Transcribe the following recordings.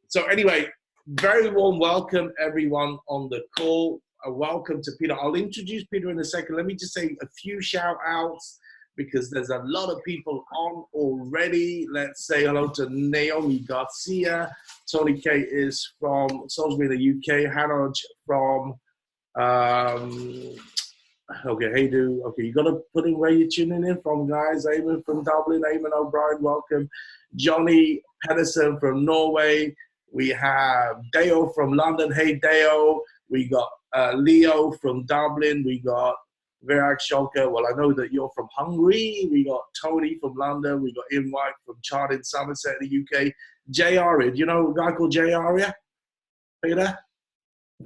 So anyway, very warm welcome everyone on the call. Welcome to Peter. I'll introduce Peter in a second. Let me just say a few shout outs because there's a lot of people on already. Let's say hello to Naomi Garcia. Tony K is from Salisbury, the UK. Hanoj from, okay, hey do. Okay, you got to put in where you're tuning in from, guys. Eamon from Dublin. Eamon O'Brien, welcome. Johnny Pedersen from Norway. We have Deo from London. Hey, Deo. We got Leo from Dublin. We got Virak Sholka. Well, I know that you're from Hungary. We got Tony from London. We got Ian White from Chard in Somerset, the UK. Jay Aria. Do you know a guy called Jay Aria? Peter?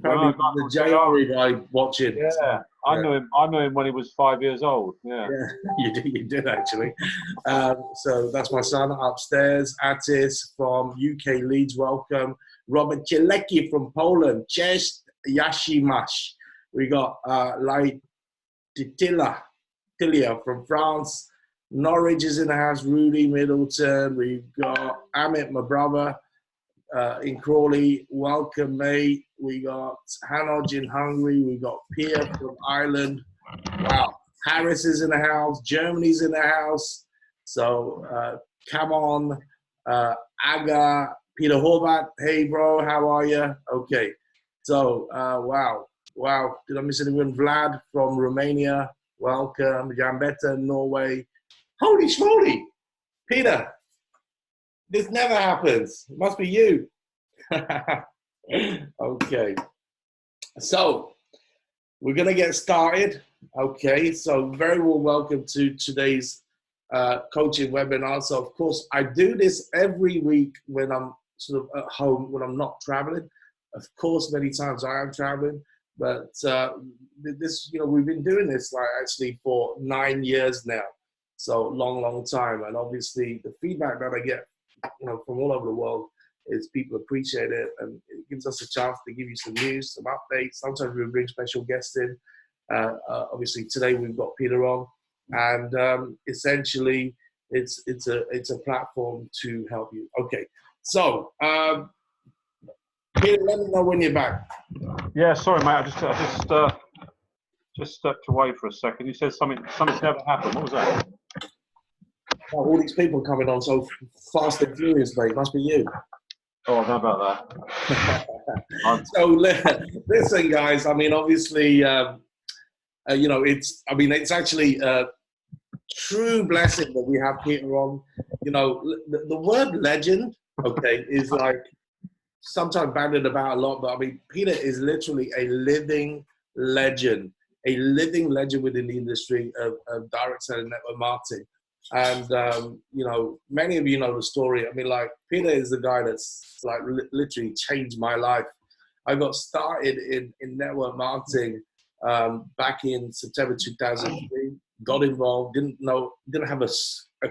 Probably the Jay Aria guy watching. Yeah, I knew him. I knew him when he was 5 years old. Yeah, you did actually. So that's my son upstairs. Atis from UK Leeds, welcome. Robert Chilecki from Poland. Cześć Yashimash. We got Light Tilia from France. Norwich is in the house. Rudy Middleton. We've got Amit, my brother, in Crawley. Welcome, mate. We got Hanoj in Hungary. We got Pierre from Ireland. Wow. Harris is in the house. Germany's in the house. So come on. Aga, Peter Horvat. Hey, bro. How are you? Okay. So, wow. Did I miss anyone? Vlad from Romania. Welcome. Jambetta, Norway. Holy schmoly. Peter, this never happens. It must be you. Okay. So, we're going to get started. Okay. So, very warm welcome to today's coaching webinar. So, of course, I do this every week when I'm sort of at home, when I'm not traveling. Of course, many times I am traveling, but this, we've been doing this like actually for 9 years now. So long time. And obviously the feedback that I get, from all over the world is people appreciate it. And it gives us a chance to give you some news, some updates. Sometimes we bring special guests in. Obviously today we've got Peter on, and essentially it's a platform to help you. Okay. So, Peter, let me know when you're back. Yeah, sorry, mate. I just stepped away for a second. You said something's never happened. What was that? Oh, all these people coming on so fast and furious, mate. Must be you. Oh, I know about that. So listen, guys. I mean, obviously, it's actually a true blessing that we have Peter on. The word legend, okay, is like sometimes bandied about a lot, but I mean, Peter is literally a living legend within the industry of direct selling network marketing. And, many of you know the story. I mean, like, Peter is the guy that's like literally changed my life. I got started in network marketing back in September 2003, got involved, didn't have a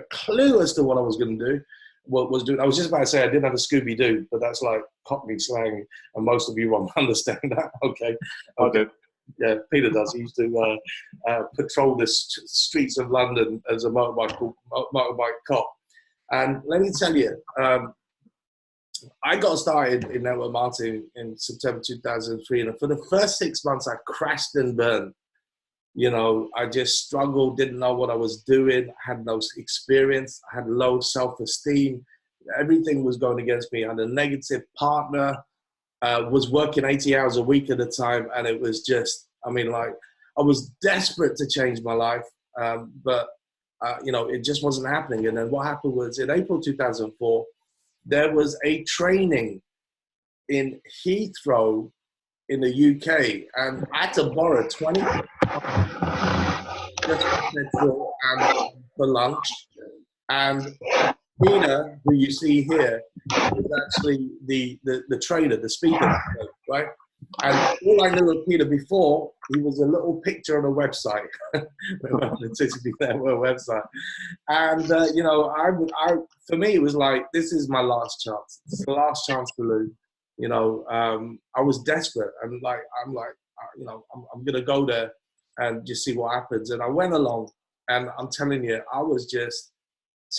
clue as to what I was going to do. I was just about to say I didn't have a Scooby-Doo, but that's like Cockney slang, and most of you won't understand that. Okay. I do. Yeah, Peter does. He used to patrol the streets of London as a motorbike cop. And let me tell you, I got started in network marketing in September 2003, and for the first 6 months, I crashed and burned. I just struggled, didn't know what I was doing, had no experience, I had low self-esteem. Everything was going against me. I had a negative partner, was working 80 hours a week at a time. And it was just, I was desperate to change my life. But it just wasn't happening. And then what happened was in April 2004, there was a training in Heathrow in the UK, and I had to borrow 20 just for petrol and for lunch. And Peter, who you see here, is actually the trainer, the speaker, right? And all I knew of Peter before, he was a little picture on a website, the website. And for me, it was like, this is my last chance. This is the last chance to lose. I was desperate, and I'm gonna go there and just see what happens. And I went along, and I'm telling you, I was just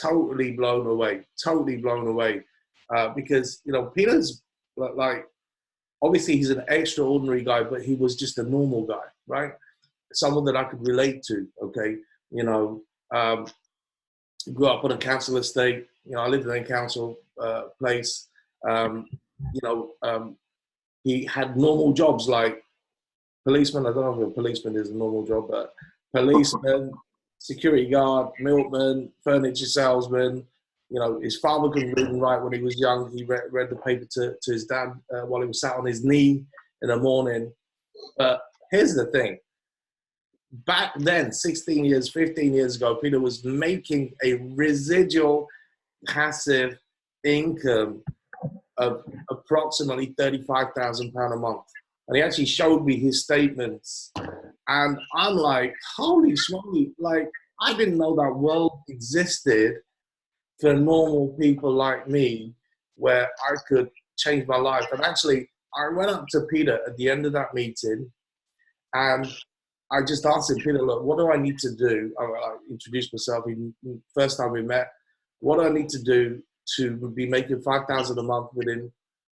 totally blown away. because, you know, Peter's like, obviously he's an extraordinary guy, but he was just a normal guy, right? Someone that I could relate to, okay? You know, grew up on a council estate. You know, I lived in a council place. You know, he had normal jobs like policeman. I don't know if a policeman is a normal job, but policeman, security guard, milkman, furniture salesman. You know, his father couldn't read and write when he was young. He read the paper to his dad while he was sat on his knee in the morning. But here's the thing. Back then, 16 years, 15 years ago, Peter was making a residual passive income of approximately £35,000 a month. And he actually showed me his statements. And I'm like, holy smoly, like, I didn't know that world existed for normal people like me, where I could change my life. And actually, I went up to Peter at the end of that meeting, and I just asked him, Peter, look, what do I need to do? I introduced myself. First time we met, what do I need to do to be making $5,000 a month within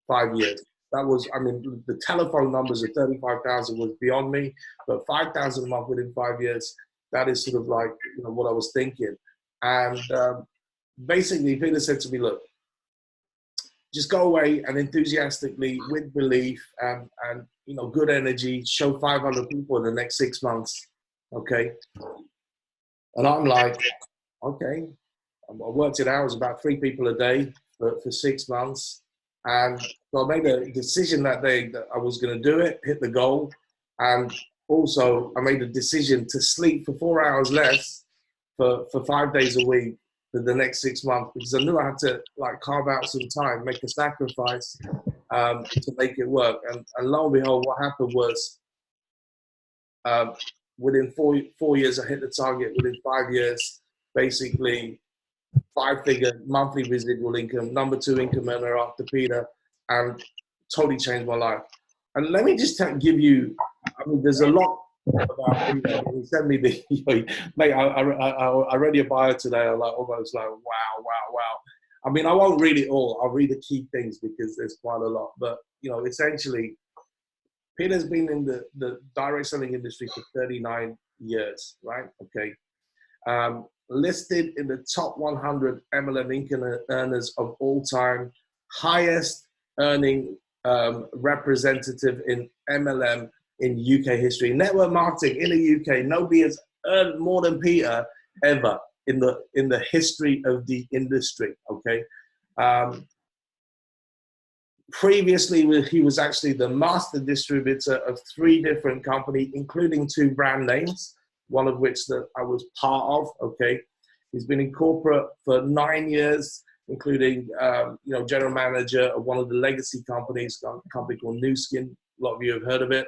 5 years? That was, I mean, the telephone numbers of 35,000 was beyond me, but 5,000 a month within 5 years, that is sort of like, you know, what I was thinking. And basically, Peter said to me, look, just go away and enthusiastically, with belief and you know, good energy, show 500 people in the next 6 months, okay? And I'm like, okay. I worked it out, it was about 3 people a day for 6 months. And so I made a decision that day that I was going to do it, hit the goal. And also I made a decision to sleep for 4 hours less for 5 days a week for the next 6 months, because I knew I had to like carve out some time, make a sacrifice to make it work. And lo and behold, what happened was within 4 years, I hit the target. Within 5 years, basically 5-figure monthly residual income, number 2 income earner after Peter, and totally changed my life. And let me just give you, I mean, there's a lot about Peter. He sent me the, mate, I read your bio today. I'm like, almost like, wow. I mean, I won't read it all. I'll read the key things because there's quite a lot. But, you know, essentially, Peter's been in the direct selling industry for 39 years, right? Okay. Listed in the top 100 MLM income earners of all time, highest earning representative in MLM in UK history. Network marketing in the UK, nobody has earned more than Peter ever in the history of the industry, okay? Previously, he was actually the master distributor of 3 different companies, including 2 brand names, one of which that I was part of, okay? He's been in corporate for 9 years, including, you know, general manager of one of the legacy companies, a company called Nu Skin. A lot of you have heard of it.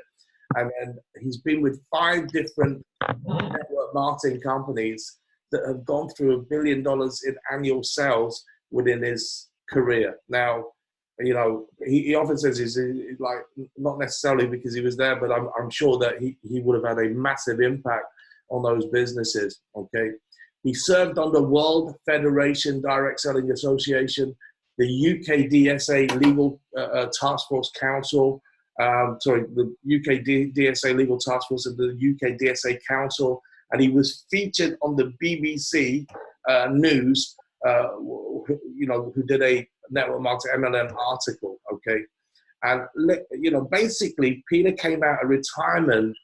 And then he's been with 5 different network marketing companies that have gone through $1 billion in annual sales within his career. Now, you know, he often says he's like, not necessarily because he was there, but I'm sure that he would have had a massive impact on those businesses, okay? He served on the World Federation Direct Selling Association, the UK DSA Legal Task Force Council, the UK DSA Legal Task Force and the UK DSA Council, and he was featured on the BBC News, you know, who did a network marketing MLM article, okay? And, you know, basically, Peter came out of retirement.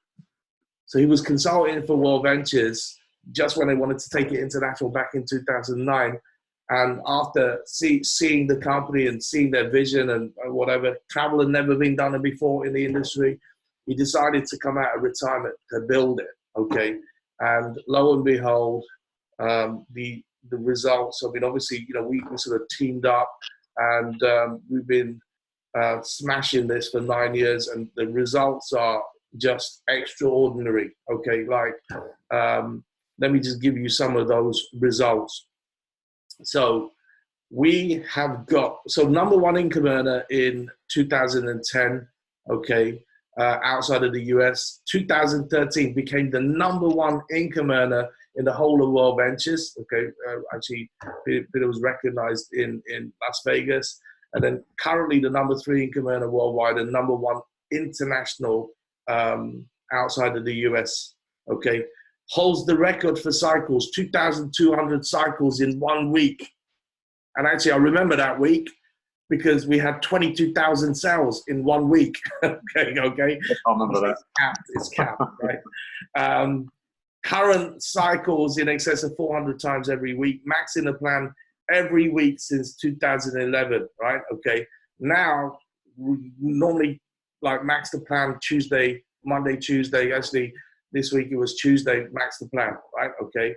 So he was consulting for World Ventures just when they wanted to take it international back in 2009. And after seeing the company and seeing their vision and whatever, travel had never been done before in the industry, he decided to come out of retirement to build it, okay? And lo and behold, the results, I mean, obviously, you know, we sort of teamed up and we've been smashing this for 9 years, and the results are just extraordinary, okay? Like, let me just give you some of those results. So we have got, so number 1 income earner in 2010, okay? outside of the US. 2013 became the #1 income earner in the whole of World Ventures. Okay, actually, Peter was recognized in Las Vegas, and then currently the #3 income earner worldwide and #1 international outside of the US. Okay, holds the record for cycles, 2,200 cycles in 1 week. And actually, I remember that week because we had 22,000 sales in 1 week. okay. I remember that. It's capped, right? Current cycles in excess of 400 times every week, maxing the plan every week since 2011, right? Okay. Now, we normally like max the plan Tuesday, Monday, Tuesday. Actually, this week it was Tuesday, max the plan, right? Okay.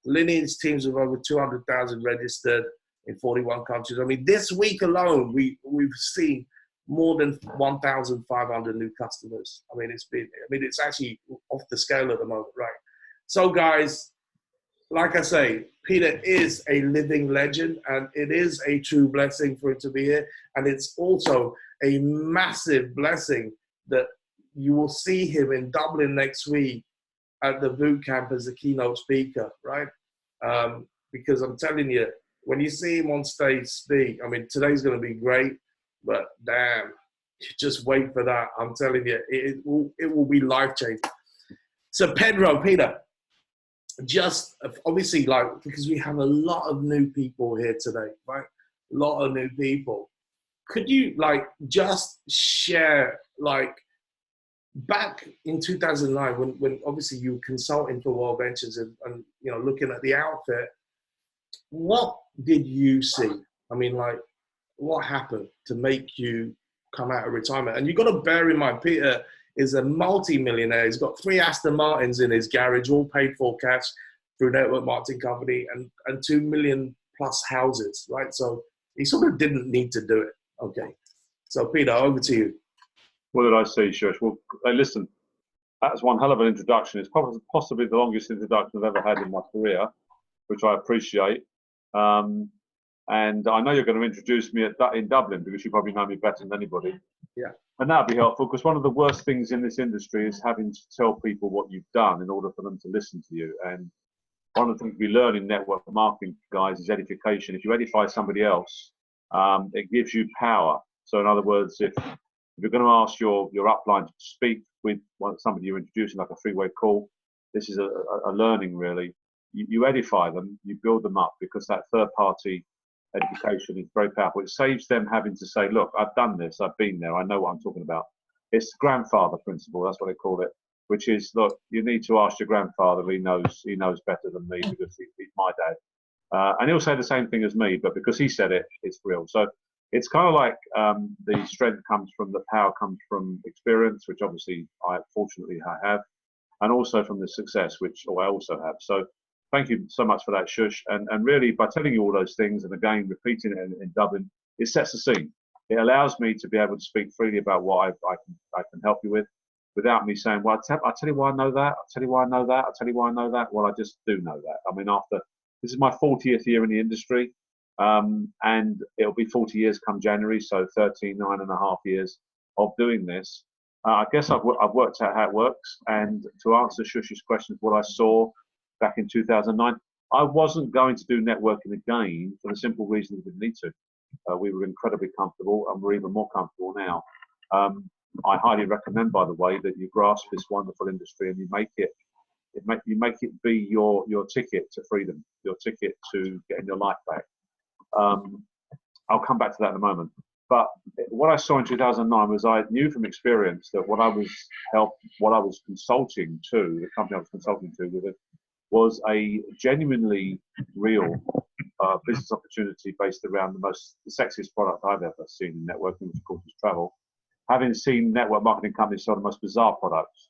Lineage teams of over 200,000 registered in 41 countries. I mean, this week alone, we've seen more than 1,500 new customers. I mean, it's actually off the scale at the moment, right? So guys, like I say, Peter is a living legend, and it is a true blessing for him to be here. And it's also a massive blessing that you will see him in Dublin next week at the boot camp as a keynote speaker, right? Because I'm telling you, when you see him on stage speak, I mean, today's going to be great, but damn, just wait for that. I'm telling you, it will be life-changing. So Peter, just obviously, like, because we have a lot of new people here today, right? A lot of new people. Could you, like, just share, like, back in 2009, when obviously you were consulting for World Ventures and you know, looking at the outfit, what did you see? I mean, like, what happened to make you come out of retirement? And you've got to bear in mind, Peter is a multi-millionaire. He's got 3 Aston Martins in his garage, all paid for cash through network marketing company, and 2 million plus houses, right? So he sort of didn't need to do it. Okay. So Peter, over to you. What did I see, Shush? Well, hey, listen, that's one hell of an introduction. It's possibly the longest introduction I've ever had in my career, which I appreciate. And I know you're going to introduce me in Dublin because you probably know me better than anybody. Yeah. And that'd be helpful because one of the worst things in this industry is having to tell people what you've done in order for them to listen to you. And one of the things we learn in network marketing, guys, is edification. If you edify somebody else, it gives you power. So in other words, if you're going to ask your upline to speak with somebody you're introducing, like a 3-way call, this is a learning, really. You edify them, you build them up, because that third-party edification is very powerful. It saves them having to say, look, I've done this, I've been there, I know what I'm talking about. It's the grandfather principle, that's what they call it, which is, look, you need to ask your grandfather, he knows better than me because he's my dad. And he'll say the same thing as me, but because he said it, it's real. So it's kind of like the strength comes from, the power comes from experience, which obviously fortunately I have, and also from the success, which I also have. So thank you so much for that, Shush. And really, by telling you all those things, and again, repeating it in Dublin, it sets the scene. It allows me to be able to speak freely about what I can help you with, without me saying, well, I'll tell you why I know that, I'll tell you why I know that, I'll tell you why I know that. Well, I just do know that. I mean, this is my 40th year in the industry, and it'll be 40 years come January, so 39.5 years of doing this. I guess I've worked out how it works, and to answer Shush's questions, what I saw back in 2009, I wasn't going to do networking again for the simple reason we didn't need to. We were incredibly comfortable, and we're even more comfortable now. I highly recommend, by the way, that you grasp this wonderful industry and you make it be your ticket to freedom, your ticket to getting your life back. I'll come back to that in a moment. But what I saw in 2009 was, I knew from experience that what I was consulting to, the company I was consulting to with it, was a genuinely real business opportunity based around the sexiest product I've ever seen in networking, which of course is travel. Having seen network marketing companies sell the most bizarre products,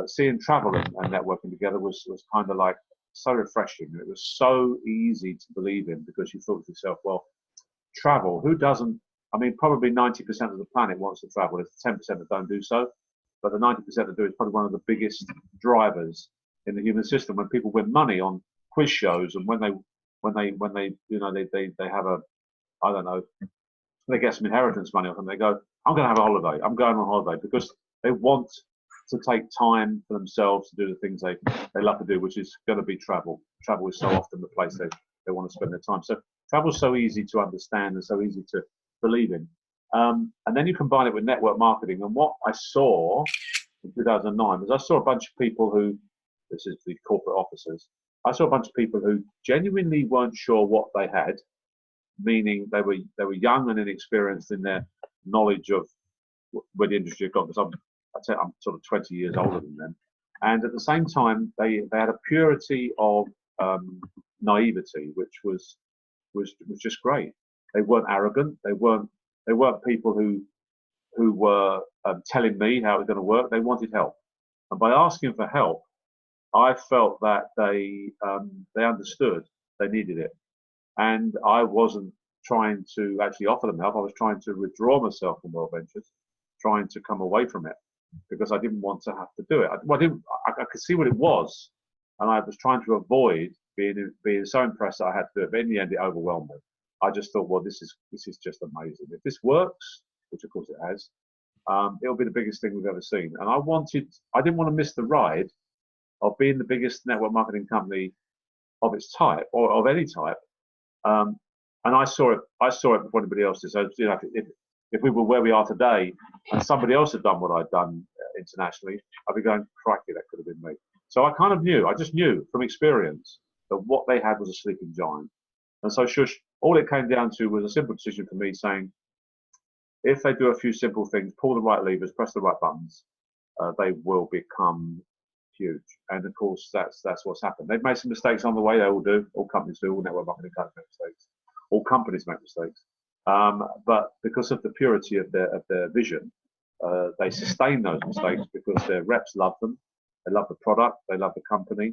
seeing travel and networking together was kind of like so refreshing. It was so easy to believe in, because you thought to yourself, well, travel, who doesn't? I mean, probably 90% of the planet wants to travel. There's 10% that don't do so, but the 90% that do is probably one of the biggest drivers in the human system. When people win money on quiz shows, and when they have a, I don't know, they get some inheritance money off them. They go, I'm going to have a holiday. I'm going on holiday, because they want to take time for themselves to do the things they love to do, which is going to be travel. Travel is so often the place they want to spend their time. So travel is so easy to understand and so easy to believe in. And then you combine it with network marketing. And what I saw in 2009 was I saw a bunch of people who, this is the corporate officers, I saw a bunch of people who genuinely weren't sure what they had, meaning they were young and inexperienced in their knowledge of where the industry had gone. Because I'm sort of 20 years older than them, and at the same time they had a purity of naivety, which was just great. They weren't arrogant. They weren't people who were telling me how it was going to work. They wanted help, and by asking for help, I felt that they understood they needed it, and I wasn't trying to actually offer them help. I was trying to withdraw myself from World Ventures, trying to come away from it, because I didn't want to have to do it. I could see what it was, and I was trying to avoid being so impressed that I had to do it. But in the end, it overwhelmed me. I just thought, well, this is just amazing. If this works, which of course it has, it'll be the biggest thing we've ever seen. And I didn't want to miss the ride of being the biggest network marketing company of its type, or of any type. And I saw it before anybody else did. So, if we were where we are today and somebody else had done what I'd done internationally, I'd be going, crikey, that could have been me. So I just knew from experience that what they had was a sleeping giant. And so Shush, all it came down to was a simple decision for me saying, if they do a few simple things, pull the right levers, press the right buttons, they will become huge. And of course, that's what's happened. They've made some mistakes on the way. They all do. All companies do. All network marketing companies make mistakes. All companies make mistakes. But because of the purity of their vision, they sustain those mistakes because their reps love them. They love the product. They love the company,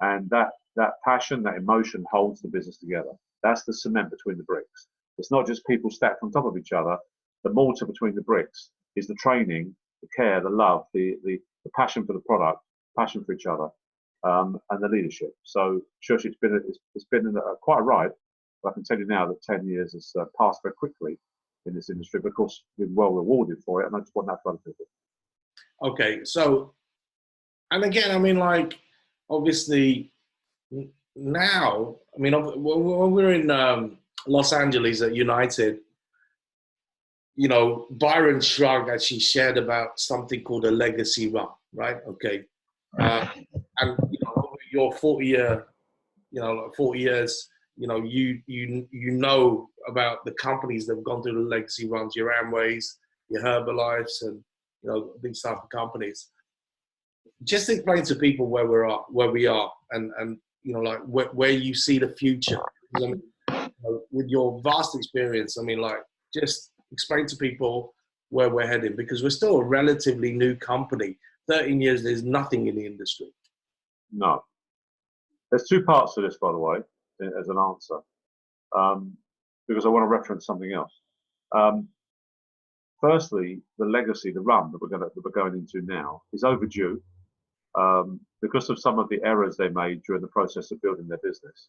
and that passion, that emotion holds the business together. That's the cement between the bricks. It's not just people stacked on top of each other. The mortar between the bricks is the training, the care, the love, the passion for the product, passion for each other, and the leadership. So, Shush, it's been quite a ride. But I can tell you now that 10 years has passed very quickly in this industry. But of course, we've been well rewarded for it, and I just want that for other people. Okay, so, and again, I mean, like, obviously, now, I mean, when we're in Los Angeles at United, Byron Shrug actually shared about something called a legacy run, right? Okay. And, over your 40 years, you know about the companies that have gone through the legacy runs, your Amways, your Herbalifes, and, these type of companies. Just explain to people where we are, and like where you see the future. I mean, with your vast experience, I mean, like, just explain to people where we're heading, because we're still a relatively new company. 13 years, there's nothing in the industry. No. There's two parts to this, by the way, as an answer, because I want to reference something else. Firstly, the legacy, the run that we're going into now is overdue, because of some of the errors they made during the process of building their business,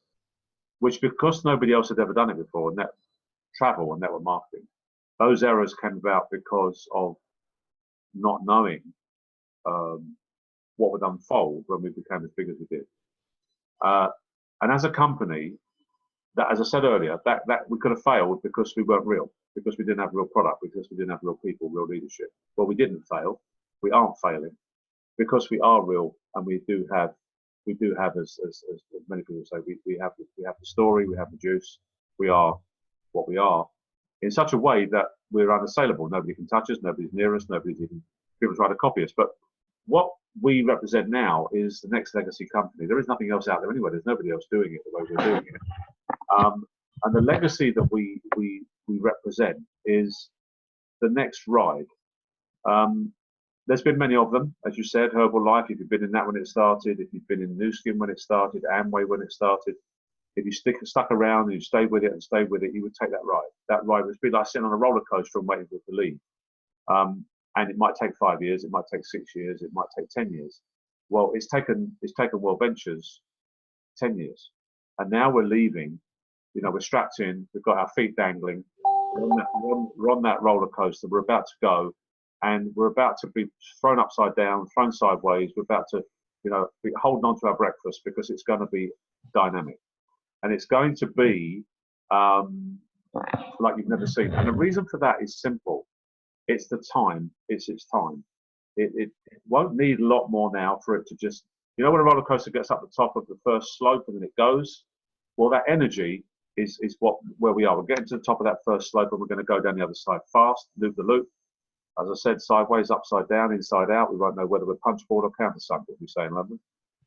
which, because nobody else had ever done it before, travel and network marketing, those errors came about because of not knowing what would unfold when we became as big as we did. And as a company, that, as I said earlier, that we could have failed because we weren't real, because we didn't have real product, because we didn't have real people, real leadership. Well, we didn't fail. We aren't failing because we are real, and we do have, as many people say, we have the story, we have the juice. We are what we are, in such a way that we're unassailable. Nobody can touch us. Nobody's near us. People try to copy us. But what we represent now is the next legacy company. There is nothing else out there anyway. There's nobody else doing it the way we're doing it. And the legacy that we represent is the next ride. There's been many of them, as you said, Herbalife, if you've been in that when it started, if you've been in Nu Skin when it started, Amway when it started, if you stuck around and you stayed with it, you would take that ride. That ride would be like sitting on a roller coaster and waiting for it to leave. And it might take 5 years, it might take 6 years, it might take 10 years. Well, it's taken World Ventures 10 years. And now we're leaving, we're strapped in, we've got our feet dangling, we're on that roller coaster. We're about to go, and we're about to be thrown upside down, thrown sideways. We're about to, be holding on to our breakfast because it's going to be dynamic, and it's going to be like you've never seen. And the reason for that is simple. It's the time. It's its time. It won't need a lot more now for it to just, when a roller coaster gets up the top of the first slope and then it goes, well, that energy is where we are. We're getting to the top of that first slope and we're going to go down the other side fast, loop the loop. As I said, sideways, upside down, inside out. We won't know whether we're punchboard or countersunk, as we say in London.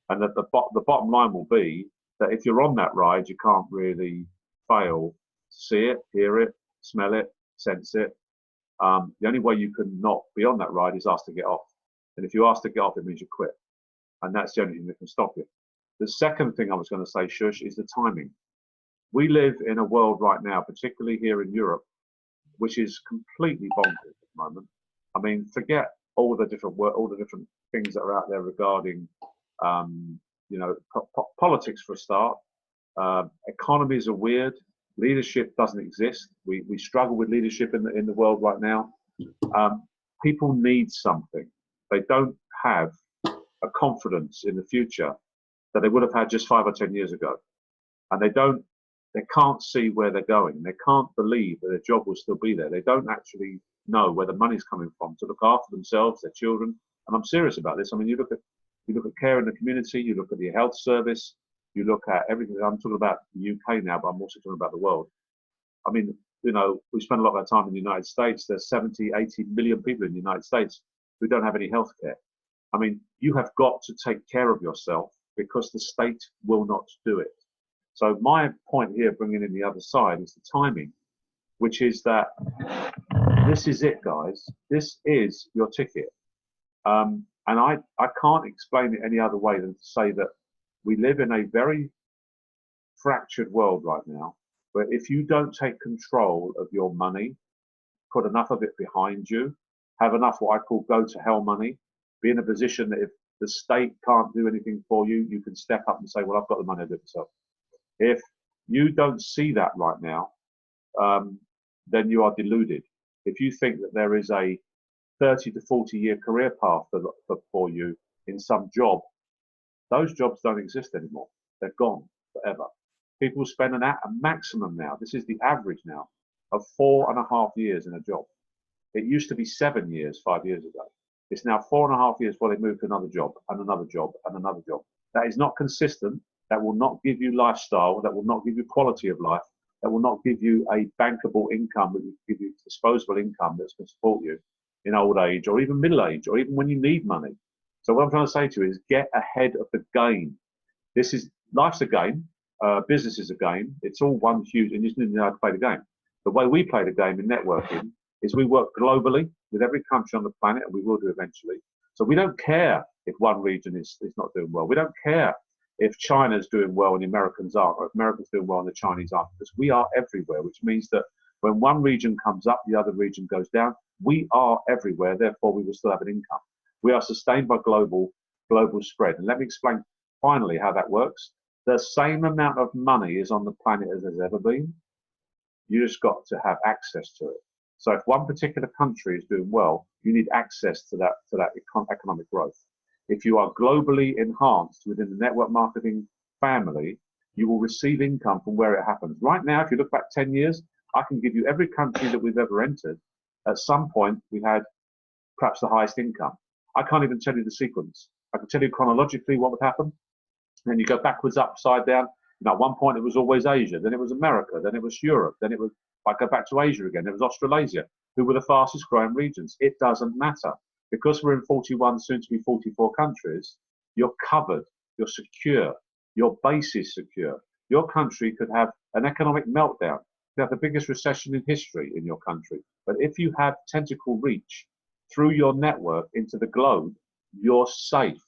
And the bottom line will be that if you're on that ride, you can't really fail to see it, hear it, smell it, sense it. The only way you can not be on that ride is asked to get off. And if you ask to get off, it means you quit. And that's the only thing that can stop you. The second thing I was going to say, Shush, is the timing. We live in a world right now, particularly here in Europe, which is completely bonkers at the moment. I mean, forget all the different things that are out there regarding, politics for a start. Economies are weird. Leadership doesn't exist. We struggle with leadership in the world right now. People need something. They don't have a confidence in the future that they would have had just 5 or 10 years ago, and they can't see where they're going. They can't believe that their job will still be there. They don't actually know where the money's coming from to look after themselves, their children. And I'm serious about this. I mean, you look at care in the community, you look at the health service, you look at everything. I'm talking about the UK now, but I'm also talking about the world. I mean, we spend a lot of our time in the United States. There's 70, 80 million people in the United States who don't have any health care. I mean, you have got to take care of yourself because the state will not do it. So my point here, bringing in the other side, is the timing, which is that this is it, guys. This is your ticket. And I can't explain it any other way than to say that we live in a very fractured world right now, where if you don't take control of your money, put enough of it behind you, have enough what I call go to hell money, be in a position that if the state can't do anything for you, you can step up and say, well, I've got the money to do it myself. If you don't see that right now, then you are deluded. If you think that there is a 30 to 40-year career path for you in some job, those jobs don't exist anymore. They're gone forever. People spend a maximum now, this is the average now, of 4.5 years in a job. It used to be 7 years 5 years ago. It's now 4.5 years before they move to another job and another job and another job. That is not consistent. That will not give you lifestyle. That will not give you quality of life. That will not give you a bankable income, that will give you disposable income that's going to support you in old age or even middle age or even when you need money. So what I'm trying to say to you is get ahead of the game. Life's a game. Business is a game. It's all one huge, and you just need to know how to play the game. The way we play the game in networking is we work globally with every country on the planet, and we will do eventually. So we don't care if one region is not doing well. We don't care if China's doing well and the Americans aren't, or if America's doing well and the Chinese aren't, because we are everywhere, which means that when one region comes up, the other region goes down. We are everywhere, therefore we will still have an income. We are sustained by global spread. And let me explain finally how that works. The same amount of money is on the planet as there's ever been. You just got to have access to it. So if one particular country is doing well, you need access to that economic growth. If you are globally enhanced within the network marketing family, you will receive income from where it happens. Right now, if you look back 10 years, I can give you every country that we've ever entered. At some point, we had perhaps the highest income. I can't even tell you the sequence. I can tell you chronologically what would happen. And then you go backwards, upside down. At one point, it was always Asia. Then it was America. Then it was Europe. Then it was, I go back to Asia again. It was Australasia, who were the fastest growing regions. It doesn't matter. Because we're in 41, soon to be 44 countries, you're covered, you're secure, your base is secure. Your country could have an economic meltdown. You have the biggest recession in history in your country. But if you have tentacle reach through your network into the globe, you're safe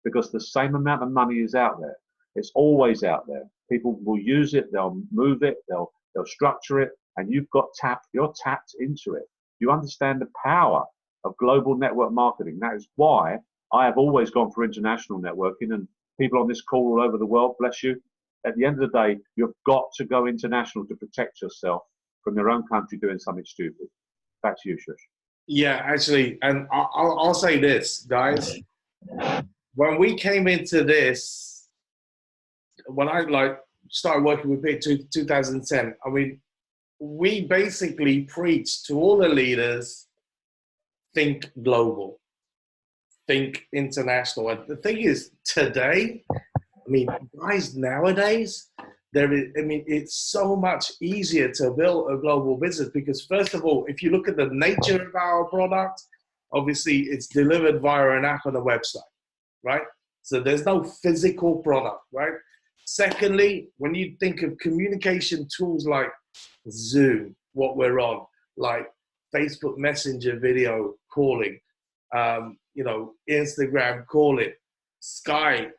because the same amount of money is out there. It's always out there. People will use it, they'll move it, they'll structure it, and you're tapped into it. You understand the power of global network marketing. That is why I have always gone for international networking, and people on this call all over the world, bless you. At the end of the day, you've got to go international to protect yourself from their own country doing something stupid. Back to you, Shush. Yeah, actually, and I'll say this, guys. When we came into this, when I like started working with Pete 2010, I mean, we basically preached to all the leaders, think global, think international. And the thing is, today, I mean, guys, nowadays, it's so much easier to build a global business because, first of all, if you look at the nature of our product, obviously it's delivered via an app and a website, right? So there's no physical product, right? Secondly, when you think of communication tools like Zoom, what we're on, like Facebook Messenger video calling, Instagram calling, Skype,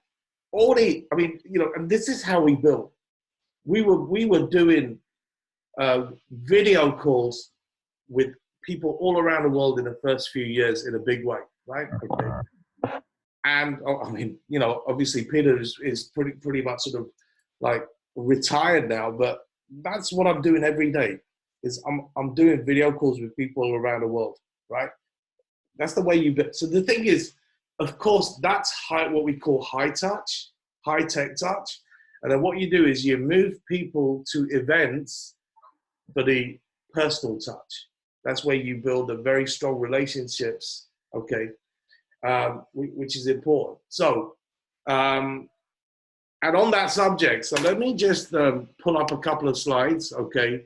and this is how we built. We were doing video calls with people all around the world in the first few years in a big way, right? Okay. And obviously Peter is pretty much sort of like retired now, but that's what I'm doing every day. Is I'm doing video calls with people around the world, right? That's the way you build. So the thing is, of course, that's what we call high touch, high tech touch. And then what you do is you move people to events for the personal touch. That's where you build a very strong relationships, okay, which is important. So, and on that subject, so let me just pull up a couple of slides, okay,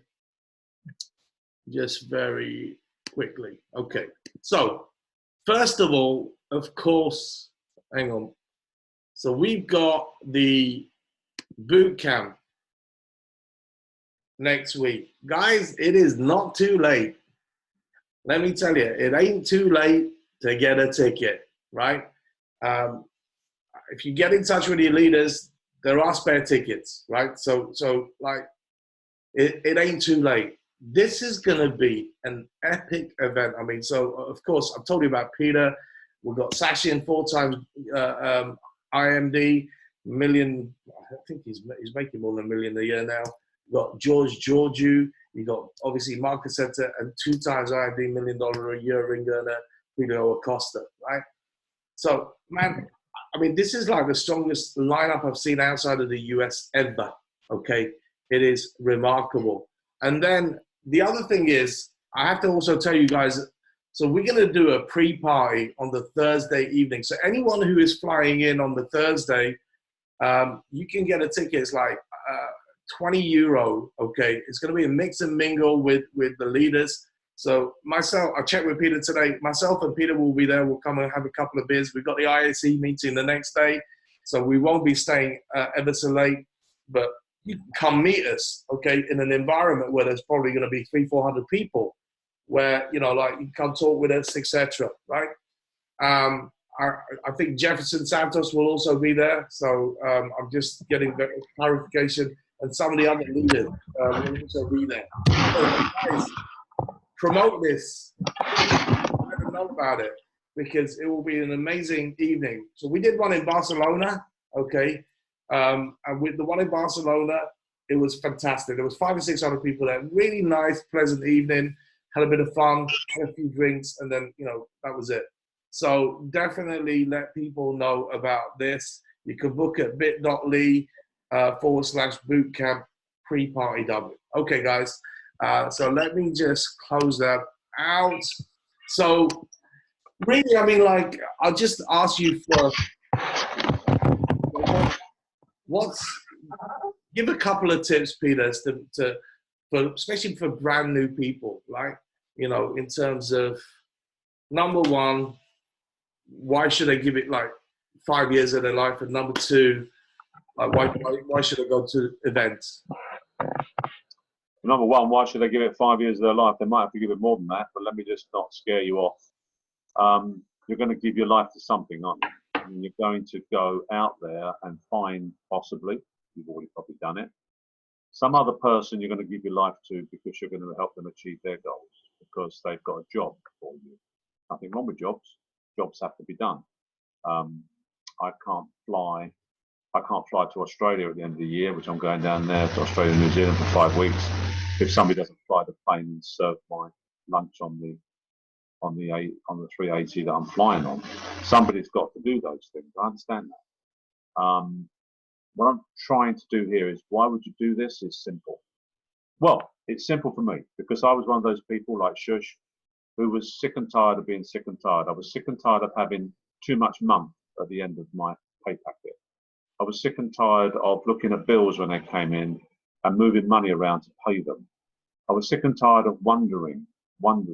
just very quickly. Okay, so first of all, of course, hang on. So we've got the boot camp next week. Guys, it is not too late. Let me tell you, it ain't too late to get a ticket, right? If you get in touch with your leaders, there are spare tickets, right? So like, it ain't too late. This is gonna be an epic event. I mean, so of course, I've told you about Peter. We've got Sachin, 4 times IMD, million, I think he's making more than $1 million a year now. You've got George Georgiou, you got obviously Marcus Center, and 2 times IMD $1 million a year ring earner, Julio Acosta, right? So, man, I mean, this is like the strongest lineup I've seen outside of the US ever, okay? It is remarkable. And then the other thing is, I have to also tell you guys, so we're going to do a pre-party on the Thursday evening. So anyone who is flying in on the Thursday, you can get a ticket. It's like €20, okay? It's going to be a mix and mingle with the leaders. So myself, I checked with Peter today. Myself and Peter will be there. We'll come and have a couple of beers. We've got the IAC meeting the next day, so we won't be staying ever so late. But you can come meet us, okay, in an environment where there's probably going to be 300-400 people, where you can come talk with us, etc. Right? I think Jefferson Santos will also be there. So I'm just getting clarification, and some of the other leaders will also be there. So, guys, promote this. I don't know about it because it will be an amazing evening. So we did one in Barcelona, okay, and with the one in Barcelona, it was fantastic. There was 500 or 600 people there. Really nice, pleasant evening. Had a bit of fun, had a few drinks, and then that was it. So definitely let people know about this. You can book at bit.ly/bootcamp pre-party W. Okay, guys. So let me just close that out. So really, I mean, like, I'll just ask you for give a couple of tips, Peter, especially for brand new people, right? In terms of, number one, why should they give it like 5 years of their life? And number two, like, why should they go to events? Number one, why should they give it 5 years of their life? They might have to give it more than that, but let me just not scare you off. You're going to give your life to something, aren't you? And you're going to go out there and find, possibly, you've already probably done it, some other person you're going to give your life to because you're going to help them achieve their goals because they've got a job for you. Nothing wrong with jobs. Jobs have to be done. I can't fly to Australia at the end of the year, which I'm going down there to Australia and New Zealand for 5 weeks. if somebody doesn't fly the plane and serve my lunch on the 380 that I'm flying on. Somebody's got to do those things. I understand that. What I'm trying to do here is, why would you do this? It's simple. Well, it's simple for me because I was one of those people like Shush who was sick and tired of being sick and tired. I was sick and tired of having too much month at the end of my pay packet. I was sick and tired of looking at bills when they came in and moving money around to pay them. I was sick and tired of wondering what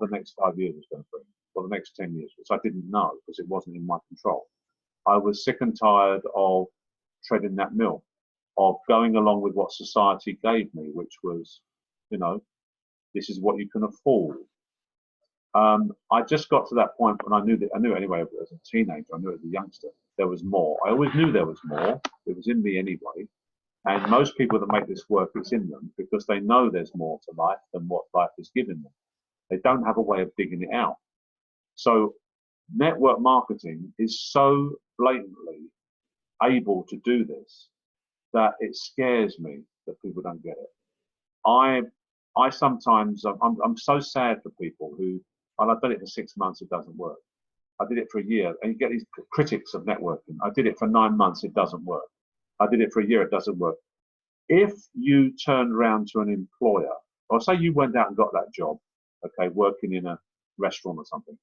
the next 5 years was going to bring, or the next 10 years, which I didn't know because it wasn't in my control. I was sick and tired of treading that mill, of going along with what society gave me, which was, you know, this is what you can afford. I just got to that point when I knew it anyway as a teenager, I knew it as a youngster, there was more. I always knew there was more. It was in me anyway. And most people that make this work, it's in them because they know there's more to life than what life has given them. They don't have a way of digging it out. So network marketing is so blatantly able to do this that it scares me that people don't get it. I sometimes, I'm so sad for people who, and I've done it for 6 months, it doesn't work. I did it for a year, and you get these critics of networking. I did it for 9 months, it doesn't work. I did it for a year, it doesn't work. If you turned around to an employer, or say you went out and got that job, okay, working in a restaurant or something,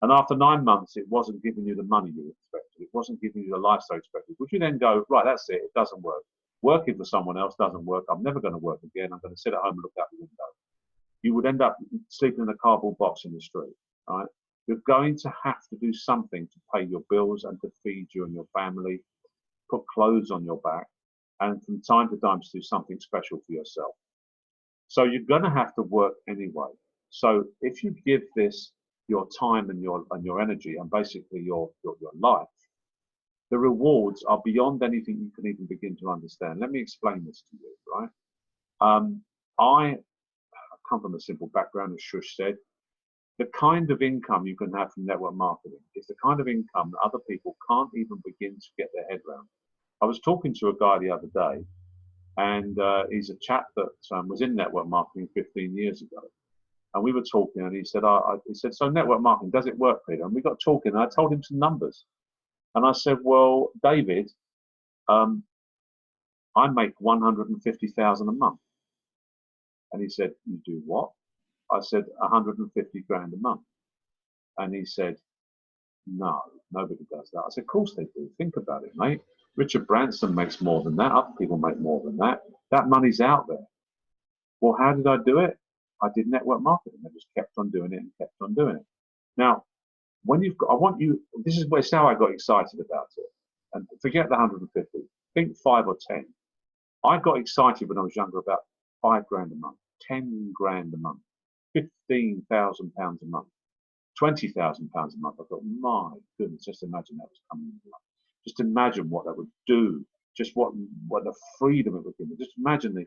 and after 9 months, it wasn't giving you the money you expected, it wasn't giving you the lifestyle you expected, would you then go, right, that's it doesn't work. Working for someone else doesn't work. I'm never going to work again. I'm going to sit at home and look out the window. You would end up sleeping in a cardboard box in the street. Right? You're going to have to do something to pay your bills and to feed you and your family, put clothes on your back, and from time to time to do something special for yourself. So you're going to have to work anyway. So if you give this your time and your energy and basically your life, the rewards are beyond anything you can even begin to understand. Let me explain this to you, right? I come from a simple background, as Shush said. The kind of income you can have from network marketing is the kind of income that other people can't even begin to get their head around. I was talking to a guy the other day, and he's a chap that was in network marketing 15 years ago. And we were talking, and he said, so network marketing, does it work, Peter? And we got talking, and I told him some numbers. And I said, well, David, I make 150,000 a month. And he said, you do what? I said, 150 grand a month. And he said, no, nobody does that. I said, of course they do. Think about it, mate. Richard Branson makes more than that. Other people make more than that. That money's out there. Well, how did I do it? I did network marketing. I just kept on doing it and kept on doing it. Now, when you've got, this is how I got excited about it. And forget the 150, think 5 or 10. I got excited when I was younger about 5 grand a month, 10 grand a month, 15,000 pounds a month, 20,000 pounds a month. I thought, my goodness, just imagine that was coming in. Just imagine what that would do, just what the freedom it would give me. Just imagine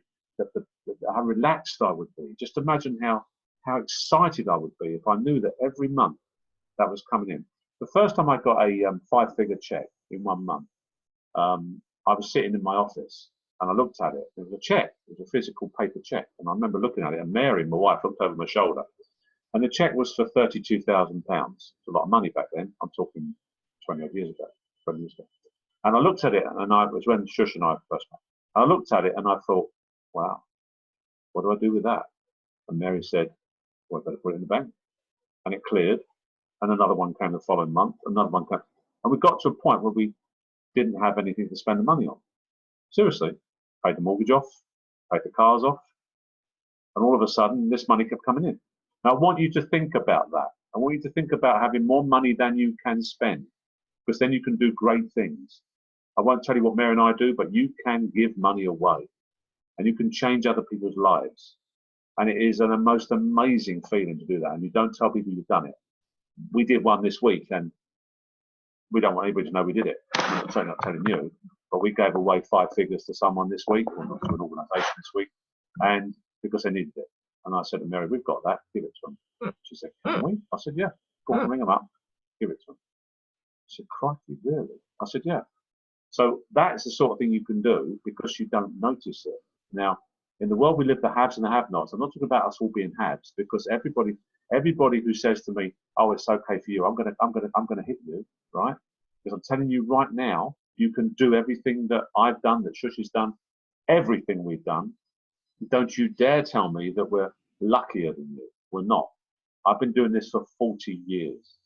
how relaxed I would be. Just imagine how excited I would be if I knew that every month that was coming in. The first time I got a 5-figure check in 1 month, I was sitting in my office and I looked at it. It was a check. It was a physical paper check. And I remember looking at it, and Mary, my wife, looked over my shoulder. And the check was for £32,000. It's a lot of money back then. I'm talking 20 odd years ago, 20 years ago. And I looked at it, and it was when Shush and I first met. I looked at it and I thought, wow, what do I do with that? And Mary said, well, I better put it in the bank. And it cleared. And another one came the following month, another one came. And we got to a point where we didn't have anything to spend the money on. Seriously, paid the mortgage off, paid the cars off, and all of a sudden this money kept coming in. Now I want you to think about that. I want you to think about having more money than you can spend, because then you can do great things. I won't tell you what Mary and I do, but you can give money away and you can change other people's lives. And it is a most amazing feeling to do that. And you don't tell people you've done it. We did one this week, and we don't want anybody to know we did it. I'm not telling you, but we gave away 5 figures to someone this week, or to an organisation this week, and because they needed it. And I said to Mary, we've got that, give it to them. She said, can we? I said, yeah. Go on, ring them up, give it to them. She said, crikey, really? I said, yeah. So that's the sort of thing you can do because you don't notice it. Now, In the world we live, the haves and the have-nots. I'm not talking about us all being haves, because everybody who says to me, "Oh, it's okay for you," I'm gonna hit you, right? Because I'm telling you right now, you can do everything that I've done, that Shushi's done, everything we've done. Don't you dare tell me that we're luckier than you. We're not. I've been doing this for 40 years.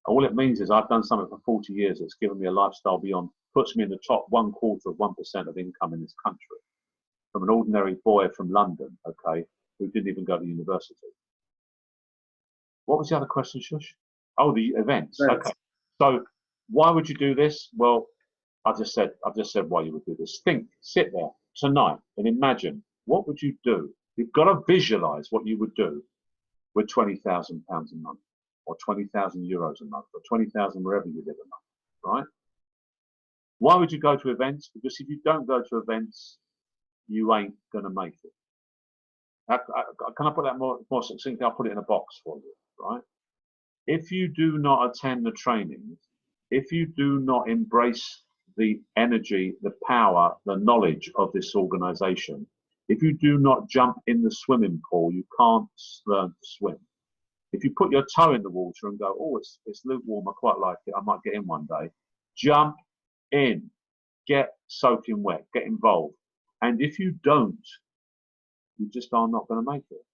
All it means is I've done something for 40 years that's given me a lifestyle beyond, puts me in the top 1/4 of 1% of income in this country. From an ordinary boy from London, okay, who didn't even go to university. What was the other question, Shush? Oh, the events. Okay. So why would you do this? Well, I've just said why you would do this. Sit there tonight and imagine, what would you do? You've got to visualize what you would do with £20,000 a month, or 20,000 euros a month, or 20,000 wherever you live a month, right? Why would you go to events? Because if you don't go to events, you ain't gonna make it. Can I put that more succinctly? I'll put it in a box for you, right? If you do not attend the trainings, if you do not embrace the energy, the power, the knowledge of this organization, if you do not jump in the swimming pool, you can't learn to swim. If you put your toe in the water and go, "Oh, it's lukewarm, I quite like it, I might get in one day," jump in, get soaking wet, get involved. And if you don't, you just are not going to make it.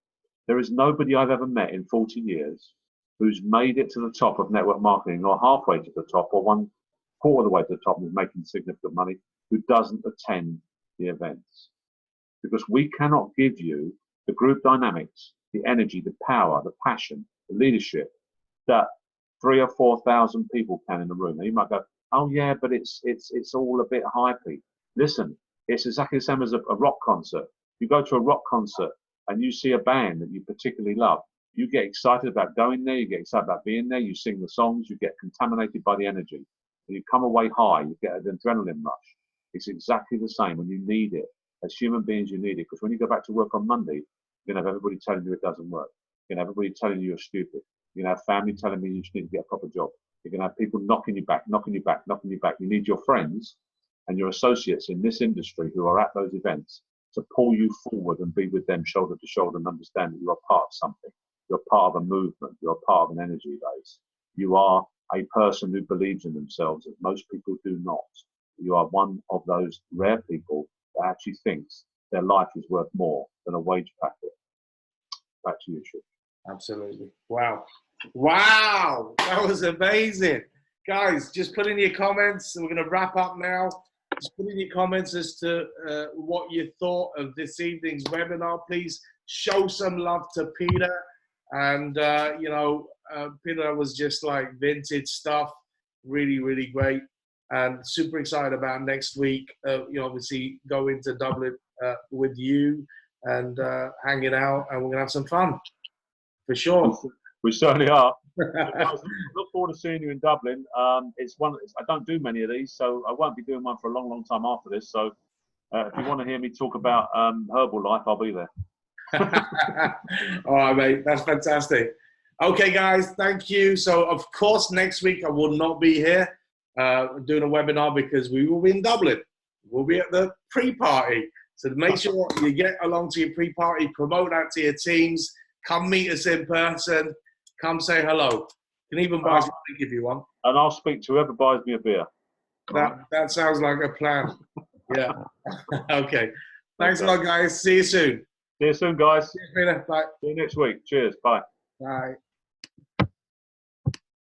There is nobody I've ever met in 40 years who's made it to the top of network marketing, or halfway to the top, or 1/4 of the way to the top and is making significant money, who doesn't attend the events. Because we cannot give you the group dynamics, the energy, the power, the passion, the leadership that 3,000 or 4,000 people can in the room. And you might go, "Oh yeah, but it's all a bit hypey." Listen, it's exactly the same as a rock concert. You go to a rock concert and you see a band that you particularly love. You get excited about going there, you get excited about being there, you sing the songs, you get contaminated by the energy. And you come away high, you get an adrenaline rush. It's exactly the same when you need it. As human beings, you need it. Because when you go back to work on Monday, you're going to have everybody telling you it doesn't work. You're going to have everybody telling you you're stupid. You're going to have family telling you just need to get a proper job. You're going to have people knocking you back, knocking you back, knocking you back. You need your friends and your associates in this industry who are at those events to pull you forward and be with them shoulder to shoulder and understand that you are part of something. You're part of a movement. You're part of an energy base. You are a person who believes in themselves, as most people do not. You are one of those rare people that actually thinks their life is worth more than a wage packet. Back to you, Shiv. Absolutely. Wow. Wow. That was amazing. Guys, just put in your comments. We're going to wrap up now. Just put in your comments as to what you thought of this evening's webinar. Please show some love to Peter. And, Peter was just like vintage stuff. Really, really great. And super excited about next week. Obviously going to Dublin with you and hanging out. And we're going to have some fun. For sure. We certainly are. Look forward to seeing you in Dublin. I don't do many of these, so I won't be doing one for a long, long time after this. So if you want to hear me talk about Herbalife, I'll be there. All right, mate. That's fantastic. Okay, guys. Thank you. So, of course, next week I will not be here doing a webinar because we will be in Dublin. We'll be at the pre-party. So make sure you get along to your pre-party, promote that to your teams. Come meet us in person. Come say hello. You can even buy us a drink if you want. And I'll speak to whoever buys me a beer. That sounds like a plan. Yeah. Okay. Thanks a lot, guys. See you soon. See you soon, guys. Cheers, Peter. Bye. See you next week. Cheers. Bye. Bye.